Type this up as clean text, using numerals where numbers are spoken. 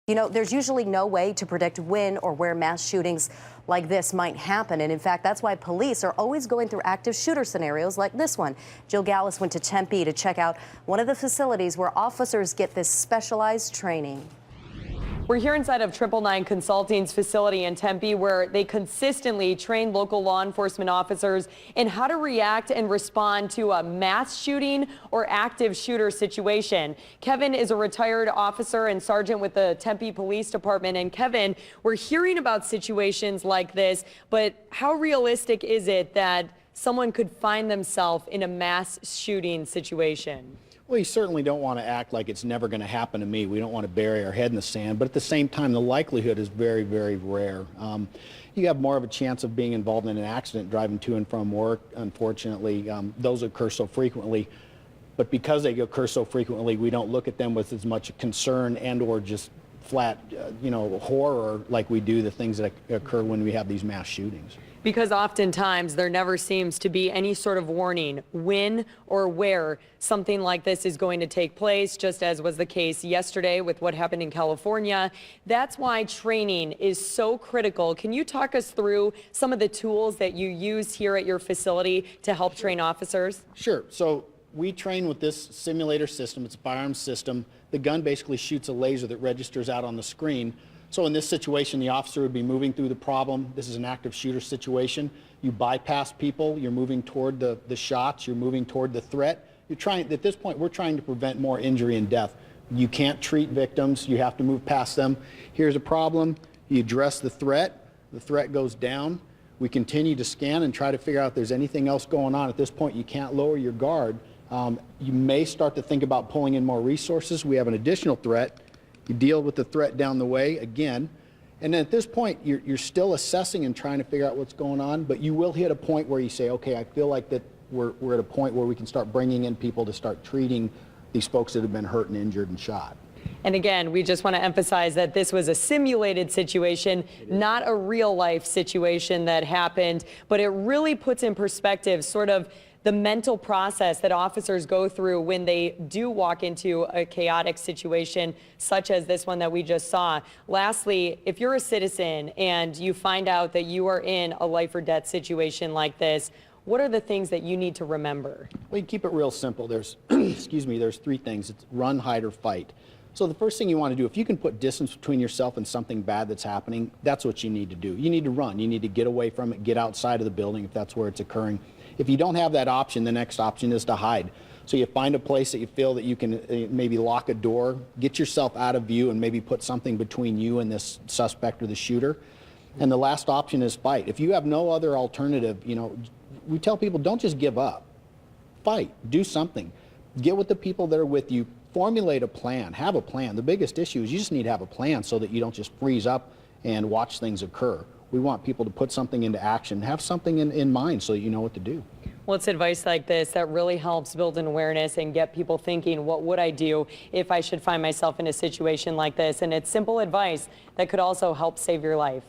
You know, there's usually no way to predict when or where mass shootings like this might happen. And in fact, that's why police are always going through active shooter scenarios like this one. Jill Gallis went to Tempe to check out one of the facilities where officers get this specialized training. We're here inside of 999 Consulting's facility in Tempe, where they consistently train local law enforcement officers in how to react and respond to a mass shooting or active shooter situation. Kevin is a retired officer and sergeant with the Tempe Police Department. And Kevin, we're hearing about situations like this, but how realistic is it that someone could find themselves in a mass shooting situation? Well, you certainly don't want to act like it's never going to happen to me. We don't want to bury our head in the sand, but at the same time, the likelihood is very, very rare. You have more of a chance of being involved in an accident driving to and from work. Unfortunately, those occur so frequently, but because they occur so frequently, we don't look at them with as much concern and or just flat, horror like we do the things that occur when we have these mass shootings. Because oftentimes there never seems to be any sort of warning when or where something like this is going to take place, just as was the case yesterday with what happened in California. That's why training is so critical. Can you talk us through some of the tools that you use here at your facility to help train officers? Sure. So we train with this simulator system. It's a firearms system. The gun basically shoots a laser that registers out on the screen. So in this situation, the officer would be moving through the problem. This is an active shooter situation. You bypass people. You're moving toward the shots. You're moving toward the threat. At this point, we're trying to prevent more injury and death. You can't treat victims. You have to move past them. Here's a problem. You address the threat. The threat goes down. We continue to scan and try to figure out if there's anything else going on. At this point, you can't lower your guard. You may start to think about pulling in more resources. We have an additional threat. You deal with the threat down the way again, and then at this point you're still assessing and trying to figure out what's going on, but you will hit a point where you say, okay, I feel like that we're at a point where we can start bringing in people to start treating these folks that have been hurt and injured and shot. And again, we just want to emphasize that this was a simulated situation, not a real life situation that happened, but it really puts in perspective sort of the mental process that officers go through when they do walk into a chaotic situation such as this one that we just saw. Lastly, if you're a citizen and you find out that you are in a life or death situation like this, what are the things that you need to remember? Well, you keep it real simple. There's, there's three things. It's run, hide, or fight. So the first thing you want to do, if you can put distance between yourself and something bad that's happening, that's what you need to do. You need to run. You need to get away from it, get outside of the building if that's where it's occurring. If you don't have that option, the next option is to hide. So you find a place that you feel that you can maybe lock a door, get yourself out of view, and maybe put something between you and this suspect or the shooter. And the last option is fight. If you have no other alternative, we tell people don't just give up. Fight. Do something. Get with the people that are with you. Formulate a plan. Have a plan. The biggest issue is you just need to have a plan so that you don't just freeze up and watch things occur. We want people to put something into action, have something in mind so that you know what to do. Well, it's advice like this that really helps build an awareness and get people thinking, what would I do if I should find myself in a situation like this? And it's simple advice that could also help save your life.